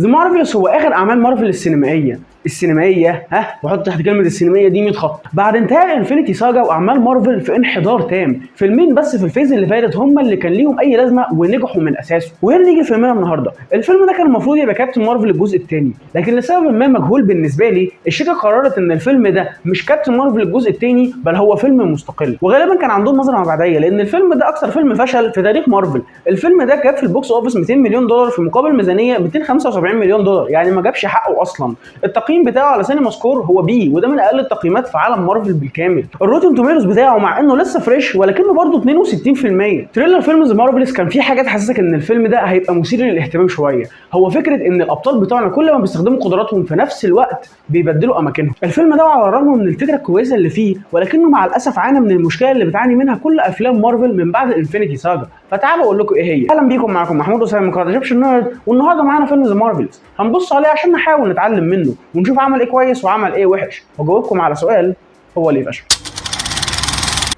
ذا مارفلز هو اخر اعمال مارفل السينمائيه وحط تحت كلمه السينمائيه دي 100 خط. بعد انتهاء انفينيتي ساجا واعمال مارفل في انحدار تام، فيلمين بس في الفيز اللي فاتت هم اللي كان ليهم اي لازمه ونجحوا من اساسه. وهنا نيجي فيلمنا النهارده. الفيلم ده كان المفروض يبقى كابتن مارفل الجزء الثاني، لكن لسبب ما مجهول بالنسبه لي الشركه قررت ان الفيلم ده مش كابتن مارفل الجزء الثاني بل هو فيلم مستقل. وغالبا كان عندهم نظره مبعديه لان الفيلم ده اكثر فيلم فشل في تاريخ مارفل. الفيلم ده جاب في البوكس اوفيس 200 مليون دولار في مقابل ميزانيه 275 مليون دولار، يعني ما جابش حقه اصلا. التقييم بتاعه على سينما سكور هو بي، وده من اقل التقييمات في عالم مارفل بالكامل. الروتن توميروز بتاعه مع انه لسه فريش ولكنه برضه 62%. تريلر فيلم ذا مارفلز كان فيه حاجات حسسك ان الفيلم ده هيبقى مثير للاهتمام شويه. هو فكره ان الابطال بتوعنا كل ما بيستخدموا قدراتهم في نفس الوقت بيبدلوا اماكنهم. الفيلم ده على الرغم من الفكره الكويسه اللي فيه ولكنه مع الاسف عانى من المشكله اللي بتعاني منها كل افلام مارفل من بعد انفينيتي ساجا. فتعالوا اقول لكم ايه هي. اهلا بيكم، معاكم محمود وسام من قناه ايجيبشن نيرد، والنهارده معانا فيلم ذا مارفلز هنبص عليه عشان نحاول نتعلم منه ونشوف عمل ايه كويس وعمل ايه وحش، واجاوبكم على سؤال هو ليه فشل.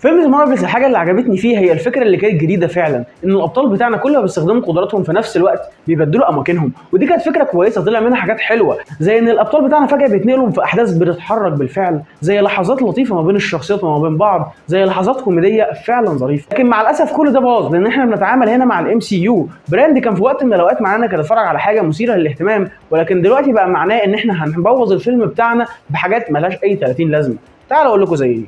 فيلم ذا مارفلز الحاجه اللي عجبتني فيه هي الفكره اللي كانت جديده فعلا، ان الابطال بتاعنا كل ما بيستخدموا قدراتهم في نفس الوقت بيبدلوا اماكنهم، ودي كانت فكره كويسه طلع منها حاجات حلوه، زي ان الابطال بتاعنا فجاه بيتنقلوا في احداث بتتحرك بالفعل، زي لحظات لطيفه ما بين الشخصيات وما بين بعض، زي لحظات كوميديه فعلا ظريفه. لكن مع الاسف كل ده باظ لان احنا بنتعامل هنا مع الام سي يو. براند كان في وقت من الاوقات معانا كان اتفرج على حاجه مثيره للاهتمام، ولكن دلوقتي بقى معناه ان احنا هنبوظ الفيلم بتاعنا بحاجات ملهاش اي 30 لازمه. تعالوا اقول لكم زي ايه.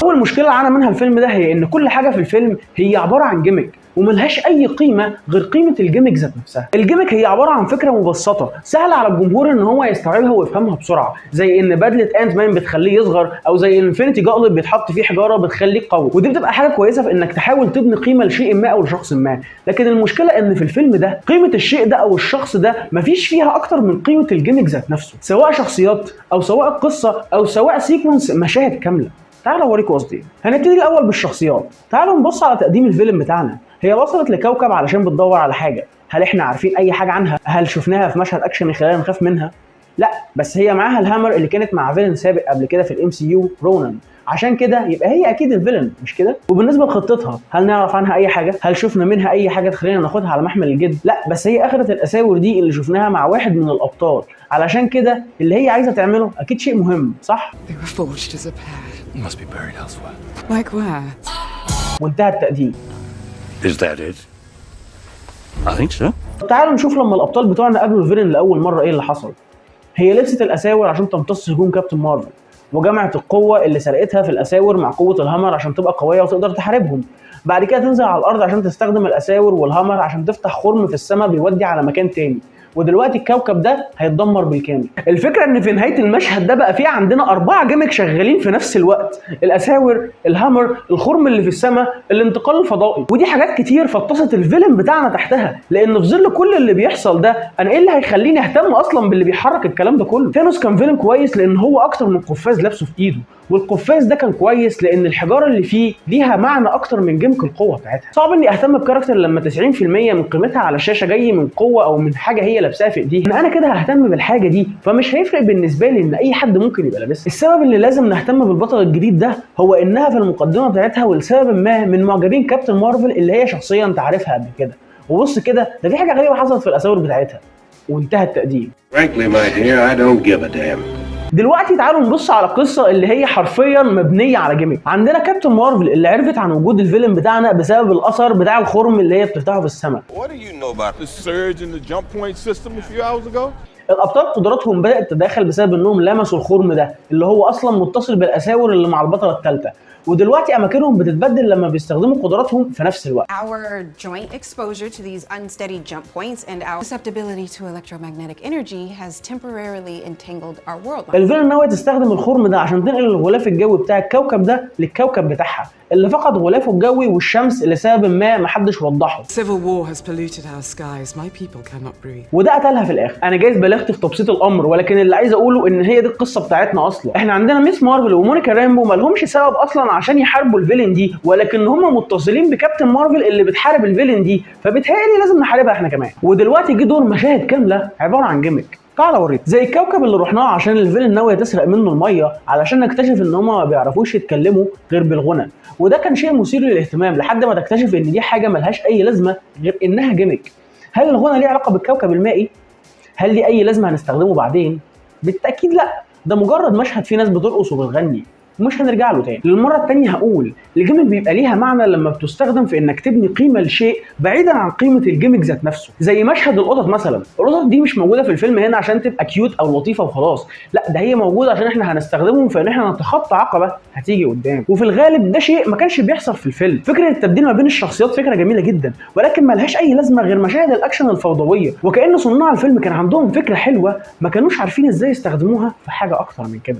اول مشكله عانى منها الفيلم ده هي ان كل حاجه في الفيلم هي عباره عن جيميك وملهاش اي قيمه غير قيمه الجيميك ذات نفسها. الجيميك هي عباره عن فكره مبسطه سهله على الجمهور ان هو يستوعبها ويفهمها بسرعه، زي ان بدله انت مان بتخليه يصغر، او زي ان انفينيتي جauntlet بيتحط فيه حجاره بتخليه قوي، ودي بتبقى حاجه كويسه في انك تحاول تبني قيمه لشيء ما او لشخص ما. لكن المشكله ان في الفيلم ده قيمه الشيء ده او الشخص ده مفيش فيها اكتر من قيمه الجيميك ذات نفسه، سواء شخصيات او سواء قصه او سواء سيكونس مشاهد كامله. تعالوا اوريكم قصدي ايه. هنبتدي الاول بالشخصيات. تعالوا نبص على تقديم الفيلم بتاعنا. هي وصلت لكوكب علشان بتدور على حاجه، هل احنا عارفين اي حاجه عنها؟ هل شفناها في مشهد اكشن يخلينا نخاف منها؟ لا، بس هي معاها الهامر اللي كانت مع فيلن سابق قبل كده في الام سي يو، رونان، عشان كده يبقى هي اكيد الفيلن مش كده؟ وبالنسبه لخطتها هل نعرف عنها اي حاجه؟ هل شفنا منها اي حاجه تخلينا ناخدها على محمل الجد؟ لا، بس هي اخذت الاساور دي اللي شفناها مع واحد من الابطال، علشان كده اللي هي عايزه تعمله اكيد شيء مهم، صح؟ وانتهى التقديم. Is that it? I think so. تعالوا نشوف لما الابطال بتوعنا قابلوا الفيلن لاول مره ايه اللي حصل. هي لبست الاساور عشان تمتص هجوم كابتن مارفل، وجمعت القوه اللي سرقتها في الاساور مع قوه الهامر عشان تبقى قويه وتقدر تحاربهم. بعد كده تنزل على الارض عشان تستخدم الاساور والهامر عشان تفتح خرم في السماء بيودي على مكان تاني، ودلوقتي الكوكب ده هيتدمر بالكامل. الفكره ان في نهايه المشهد ده بقى في عندنا 4 جيميك شغالين في نفس الوقت، الاساور، الهامر، الخرم اللي في السماء، الانتقال الفضائي، ودي حاجات كتير فاتصت الفيلن بتاعنا تحتها، لان في ظل كل اللي بيحصل ده انا ايه اللي هيخليني اهتم اصلا باللي بيحرك الكلام ده كله؟ ثانوس كان فيلن كويس لان هو اكتر من قفاز لابسه في ايده، والقفاز ده كان كويس لان الحجاره اللي فيه ليها معنى اكتر من جيمك القوه بتاعتها. صعب اني اهتم بكاركتر لما 90% من قيمتها على الشاشه جاي من قوه او من حاجه هي لابساها في ايديها. انا كده ههتم بالحاجه دي، فمش هيفرق بالنسبه لي ان اي حد ممكن يبقى لابسها. السبب اللي لازم نهتم بالبطل الجديد ده هو انها في المقدمه بتاعتها ولسبب ما من معجبين كابتن مارفل اللي هي شخصيا انت عارفها قبل كده. وبص كده، ده في حاجه غريبه حصلت في الاساور بتاعتها، وانتهى التقديم. Frankly, my dear, I don't give a damn. دلوقتي تعالوا نبص على القصه اللي هي حرفيا مبنيه على جيميك. عندنا كابتن مارفل اللي عرفت عن وجود الفيلن بتاعنا بسبب الاثر بتاع الخرم اللي هي بتفتحه في السماء. What do you know about the surge in the jump point system a few hours ago? الابطال قدراتهم بدات تتداخل بسبب انهم لمسوا الخرم ده اللي هو اصلا متصل بالاساور اللي مع البطله الثالثه، ودلوقتي اماكنهم بتتبدل لما بيستخدموا قدراتهم في نفس الوقت. Our joint exposure to these unsteady jump points and our susceptibility to electromagnetic energy has temporarily entangled our world. الفيلن ناوية تستخدم الخرم ده عشان تنقل الغلاف الجوي بتاع الكوكب ده للكوكب بتاعها اللي فقد غلافه الجوي والشمس لسبب ما محدش وضحه. Civil war has polluted our skies. My people cannot breathe. وده قتلها في الاخر. انا جايز بلغت في تبسيط الامر، ولكن اللي عايز اقوله ان هي دي القصه بتاعتنا اصلا. احنا عندنا ميس مارفل ومونيكا رامبو ما لهمش سبب اصلا عشان يحاربوا الفيلن دي، ولكن هم متصلين بكابتن مارفل اللي بتحارب الفيلن دي، فبتهيألي لازم نحاربها احنا كمان. ودلوقتي جه دور مشاهد كامله عباره عن جيميك. تعال اوريك زي الكوكب اللي رحناه عشان الفيلن ناويه تسرق منه الميه علشان نكتشف ان هم ما بيعرفوش يتكلموا غير بالغنى، وده كان شيء مثير للاهتمام لحد ما تكتشف ان دي حاجه ملهاش اي لازمه غير انها جيميك. هل الغنى ليه علاقه بالكوكب المائي؟ هل ليه اي لازمه هنستخدمه بعدين؟ بالتاكيد لا، ده مجرد مشهد فيه ناس بترقص وبتغني ومش هنرجع له تاني. للمره الثانيه هقول الجيمك بيبقى ليها معنى لما بتستخدم في انك تبني قيمه لشيء بعيدا عن قيمه الجيمك ذات نفسه. زي مشهد القطط مثلا، القطط دي مش موجوده في الفيلم هنا عشان تبقى كيوت او لطيفه وخلاص، لا ده هي موجوده عشان احنا هنستخدمهم في ان احنا نتخطى عقبه هتيجي قدام، وفي الغالب ده شيء ما كانش بيحصل في الفيلم. فكره التبديل ما بين الشخصيات فكره جميله جدا، ولكن ما لهاش اي لازمه غير مشاهد الاكشن الفوضويه، وكأن صناع الفيلم كان عندهم فكره حلوه ما كانوش عارفين ازاي يستخدموها في حاجه اكتر من كده.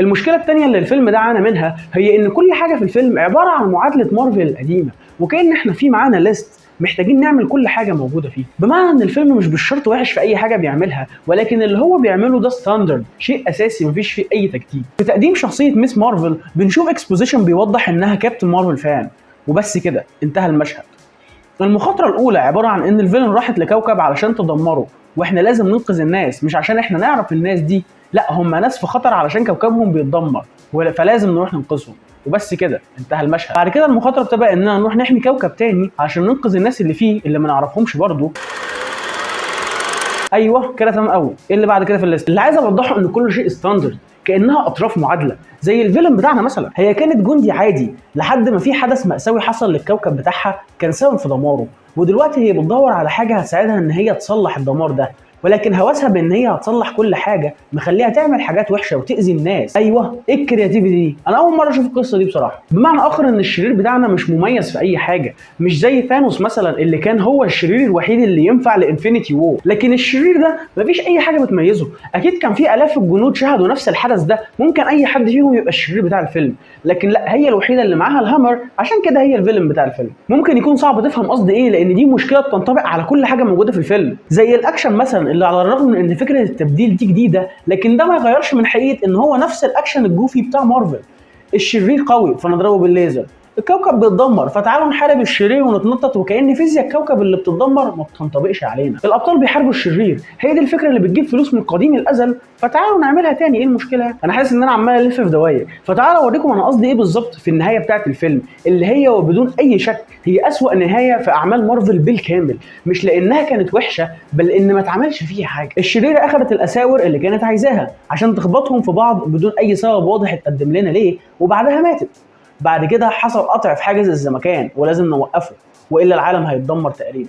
المشكلة التانية اللي الفيلم ده عانى منها هي إن كل حاجة في الفيلم عبارة عن معادلة مارفل القديمة، وكأن إحنا في معانا ليست محتاجين نعمل كل حاجة موجودة فيه، بمعنى إن الفيلم مش بالشرط وحش في أي حاجة بيعملها، ولكن اللي هو بيعمله ده ستاندرد، شيء أساسي مفيش فيه أي تجديد. في تقديم شخصية ميس مارفل بنشوف اكسبوزيشن بيوضح إنها كابتن مارفل فان، وبس كده انتهى المشهد. المخاطرة الأولى عبارة عن إن الفيلن راحت لكوكب علشان تدمره، وإحنا لازم ننقذ الناس، مش عشان إحنا نعرف الناس دي، لا هم ناس في خطر علشان كوكبهم بيتدمر فلازم نروح ننقذهم، وبس كده انتهى المشهد. بعد كده المخاطره بتبقى اننا نروح نحمي كوكب تاني عشان ننقذ الناس اللي فيه اللي ما نعرفهمش برضه. ايوه كده تمام قوي. ايه اللي بعد كده في الليست؟ اللي عايز اوضحه ان كل شيء ستاندرد، كانها اطراف معادله. زي الفيلن بتاعنا مثلا، هي كانت جندي عادي لحد ما في حدث مأساوي حصل للكوكب بتاعها كان سبب في دماره، ودلوقتي هي بتدور على حاجه هتساعدها ان هي تصلح الدمار ده، ولكن هوسها بان هي هتصلح كل حاجه مخليها تعمل حاجات وحشه وتاذي الناس. ايوه ايه الكرياتيفيتي دي؟ انا اول مره اشوف القصه دي بصراحه. بمعنى اخر ان الشرير بتاعنا مش مميز في اي حاجه، مش زي ثانوس مثلا اللي كان هو الشرير الوحيد اللي ينفع لانفينيتي وور، لكن الشرير ده مفيش اي حاجه بتميزه. اكيد كان في الاف الجنود شاهدوا نفس الحدث ده، ممكن اي حد فيهم يبقى الشرير بتاع الفيلم، لكن لا هي الوحيده اللي معاها الهامر، عشان كده هي الفيلن بتاع الفيلم. ممكن يكون صعب تفهم قصدي ايه، لان دي مشكله بتنطبق على كل حاجه موجوده في الفيلم. زي الاكشن مثلا اللي على الرغم من ان فكره التبديل دي جديده، لكن ده ما يغيرش من حقيقه ان هو نفس الاكشن الجوفي بتاع مارفل. الشرير قوي فنضربه بالليزر، الكوكب بيتدمر فتعالوا نحارب الشرير ونتنطط، وكأن فيزياء الكوكب اللي بتتدمر ما بتنطبقش علينا. الابطال بيحاربوا الشرير، هي دي الفكره اللي بتجيب فلوس من قديم الازل، فتعالوا نعملها تاني. ايه المشكله؟ انا حاسس ان انا عمال الف في دواير، فتعالوا اوريكم انا قصدي ايه بالظبط في النهايه بتاعه الفيلم، اللي هي وبدون اي شك هي اسوأ نهايه في اعمال مارفل بالكامل، مش لانها كانت وحشه بل لان ما اتعملش فيها حاجه. الشريره اخذت الاساور اللي كانت عايزاها عشان تخبطهم في بعض بدون اي سبب واضح اتقدم لنا ليه، وبعدها ماتت. بعد كده حصل قطع في حاجز الزمكان ولازم نوقفه والا العالم هيتدمر تقريبا.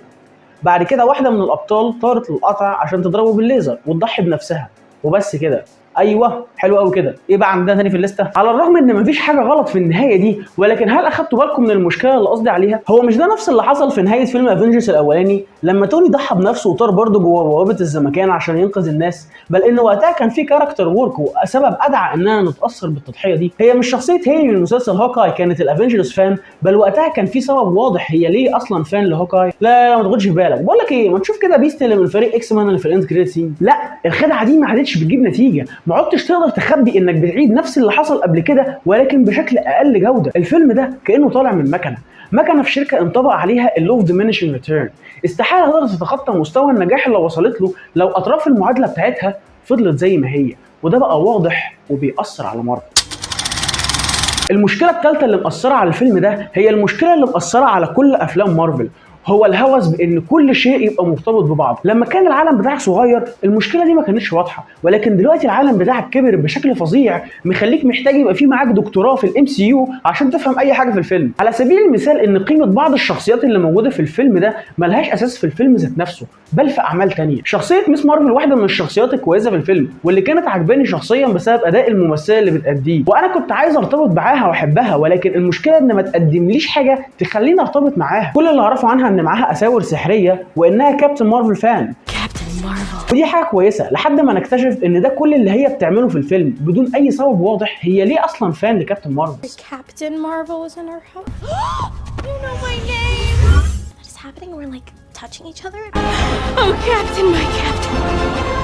بعد كده واحده من الابطال طارت للقطع عشان تضربه بالليزر وتضحي بنفسها، وبس كده. ايوه حلو قوي كده. ايه بقى عندنا تاني في الليسته؟ على الرغم ان مفيش حاجه غلط في النهايه دي، ولكن هل اخدتوا بالكم من المشكله اللي قصدي عليها؟ هو مش ده نفس اللي حصل في نهايه فيلم افنجرز الاولاني لما توني ضحى بنفسه وطار برضه جوه بوابه الزمكان عشان ينقذ الناس، بل ان وقتها كان في كاركتر وورك وسبب ادعى اننا نتاثر بالتضحيه دي. هي مش شخصيه هيلي من مسلسل هوكاي كانت الافنجرز فان، بل وقتها كان في سبب واضح هي ليه اصلا فان لهوكاي. لا ما تاخدش في بالك، بقول لك ايه، ما تشوف كده بيست اللي من فريق اكس مان اللي في الاند كريدت سين. لا الخدعه دي ما عادتش بتجيب نتيجه، ما عدتش تقدر تخبي انك بتعيد نفس اللي حصل قبل كده ولكن بشكل اقل جوده. الفيلم ده كانه طالع من مكنه في شركه انطبق عليها اللو اوف ديمينيشنج ريتيرن، استحاله تقدر تتخطى مستوى النجاح اللي وصلت له لو اطراف المعادله بتاعتها فضلت زي ما هي، وده بقى واضح وبيأثر على مارفل. المشكله الثالثه اللي مأثره على الفيلم ده هي المشكله اللي مأثره على كل افلام مارفل، هو الهوس بان كل شيء يبقى مرتبط ببعض. لما كان العالم بتاعك صغير المشكله دي ما كانتش واضحه، ولكن دلوقتي العالم بتاعك كبر بشكل فظيع مخليك محتاج يبقى في معاك دكتوراه في الام سي يو عشان تفهم اي حاجه في الفيلم. على سبيل المثال ان قيمه بعض الشخصيات اللي موجوده في الفيلم ده ملهاش اساس في الفيلم ذات نفسه بل في اعمال تانية. شخصيه ميس مارفل واحده من الشخصيات الكويسه في الفيلم واللي كانت عجباني شخصيا بسبب اداء الممثله اللي بتأديه، وانا كنت عايز ارتبط معاها واحبها، ولكن المشكله ان ما تقدمليش حاجه تخليني ارتبط معاها. كل اللي اعرفه عنها ان معاها اساور سحريه وانها كابتن مارفل فان، ودي حاجه كويسه لحد ما نكتشف ان ده كل اللي هي بتعمله في الفيلم بدون اي سبب واضح هي ليه اصلا فان لكابتن مارفل. Captain Marvel was in our house. You know my name. What is happening? We're like touching each other. Oh, Captain, my Captain.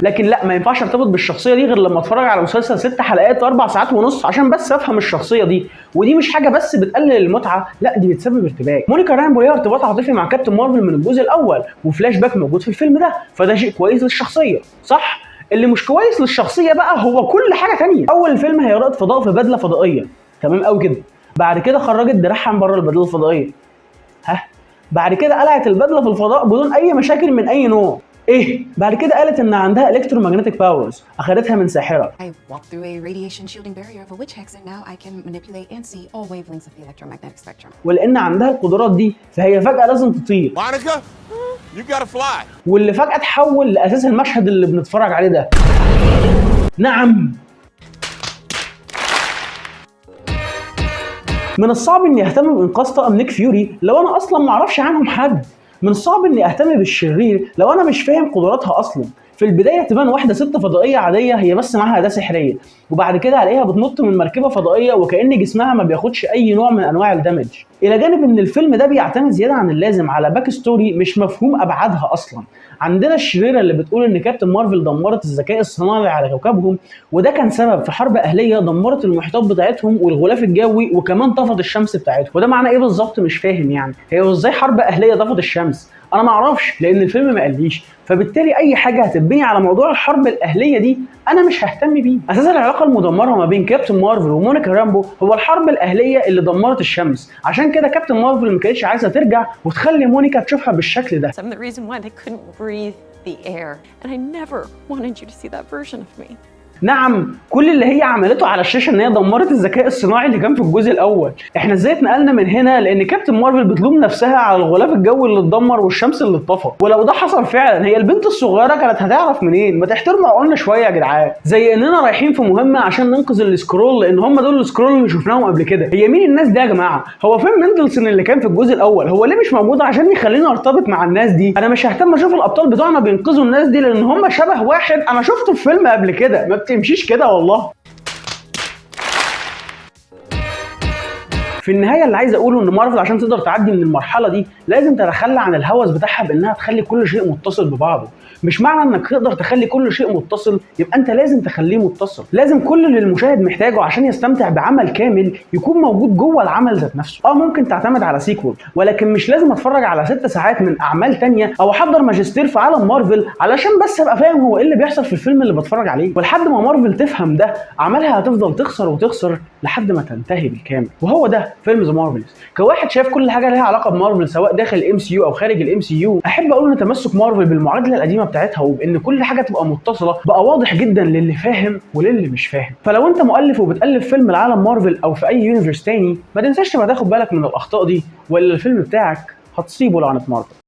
لكن لا ما ينفعش ارتبط بالشخصيه دي غير لما اتفرج على مسلسل 6 حلقات 4 ساعات ونص عشان بس افهم الشخصيه دي، ودي مش حاجه بس بتقلل المتعه، لا دي بتسبب ارتباك. مونيكا رامبو ليها ارتباط عاطفي مع كابتن مارفل من الجزء الاول وفلاش باك موجود في الفيلم ده، فده شيء كويس للشخصيه صح. اللي مش كويس للشخصيه بقى هو كل حاجه ثانيه. اول الفيلم هي رائد فضاء في بدله فضائيه، تمام قوي كده. بعد كده خرجت دراعها من بره البدله الفضائيه، بعد كده قلعت البدله في الفضاء بدون اي مشاكل من اي نوع. ايه؟ بعد كده قالت ان عندها الكترومagnetic باورز اخدتها من ساحره. I walked through a radiation shielding barrier of a witch hex and now I can manipulate and see all wavelengths of the electromagnetic spectrum. ولان عندها القدرات دي فهي فجاه لازم تطير. Monica, you gotta fly. واللي فجاه تحول لاساس المشهد اللي بنتفرج عليه ده. نعم. من الصعب اني اهتم بانقاذ طاقم نيك فيوري لو انا اصلا ما اعرفش عنهم حد. من الصعب اني اهتم بالشرير لو انا مش فاهم قدراتها اصلا. في البدايه تبان واحده ست فضائيه عاديه هي بس معاها اداه سحريه، وبعد كده الاقيها بتنط من مركبه فضائيه وكأن جسمها ما بياخدش اي نوع من انواع الدمج. الى جانب ان الفيلم ده بيعتمد زياده عن اللازم على باك ستوري مش مفهوم ابعادها اصلا. عندنا الشريره اللي بتقول ان كابتن مارفل دمرت الذكاء الصناعي على كوكبهم، وده كان سبب في حرب اهليه دمرت المحيطات بتاعتهم والغلاف الجوي وكمان طفت الشمس بتاعتهم. وده معناه ايه بالظبط مش فاهم يعني. هي ازاي حرب اهليه طفت الشمس؟ انا ما اعرفش لان الفيلم ما قاليش، فبالتالي اي حاجه هتبني على موضوع الحرب الاهليه دي انا مش ههتم بيه. اساسا العلاقه المدمره ما بين كابتن مارفل ومونيكا رامبو هو الحرب الاهليه اللي دمرت الشمس، عشان كده كابتن مارفل ما كانتش عايزه ترجع وتخلي مونيكا تشوفها بالشكل ده. I'm the reason why they couldn't breathe the air, and I never wanted you to see that version of me. نعم، كل اللي هي عملته على الشاشه ان هي دمرت الذكاء الصناعي اللي كان في الجزء الاول. احنا ازاي اتنقلنا من هنا لان كابتن مارفل بتلوم نفسها على الغلاف الجوي اللي اتدمر والشمس اللي اتطفى؟ ولو ده حصل فعلا هي البنت الصغيره كانت هتعرف منين؟ ما تحترموا عقولنا شويه يا جدعان. زي اننا رايحين في مهمه عشان ننقذ السكرول لان هم دول السكرول اللي شفناهم قبل كده. هي مين الناس دي يا جماعه؟ هو فين مندلسون اللي كان في الجزء الاول؟ هو ليه مش موجود عشان يخلينا ارتبط مع الناس دي؟ انا مش ههتم اشوف الابطال بتوعنا بينقذوا الناس دي لان هم شبه واحد انا شفته في فيلم قبل كده. ما بتمشيش كده والله. في النهايه اللي عايز اقوله ان مارفل عشان تقدر تعدي من المرحله دي لازم تتخلى عن الهوس بتاعها بانها تخلي كل شيء متصل ببعضه. مش معنى انك تقدر تخلي كل شيء متصل يبقى انت لازم تخليه متصل. لازم كل اللي المشاهد محتاجه عشان يستمتع بعمل كامل يكون موجود جوه العمل ذات نفسه. ممكن تعتمد على سيكول، ولكن مش لازم اتفرج على 6 ساعات من اعمال تانية او احضر ماجستير في عالم مارفل علشان بس ابقى فاهم هو ايه اللي بيحصل في الفيلم اللي بتفرج عليه. ولحد ما مارفل تفهم ده اعمالها هتفضل تخسر وتخسر لحد ما تنتهي بالكامل. وهو ده فيلم ذا مارفلز. كواحد شايف كل حاجه ليها علاقه بمارفل سواء داخل الام سي يو او خارج الام سي يو، احب اقول ان تمسك مارفل بالمعادله القديمه بتاعتها وبان كل حاجه تبقى متصله بقى واضح جدا للي فاهم وللي مش فاهم. فلو انت مؤلف وبتالف فيلم لعالم مارفل او في اي يونيفرس تاني ما تنساش تبقى تاخد بالك من الاخطاء دي، ولا الفيلم بتاعك هتصيبه لعنه مارفل.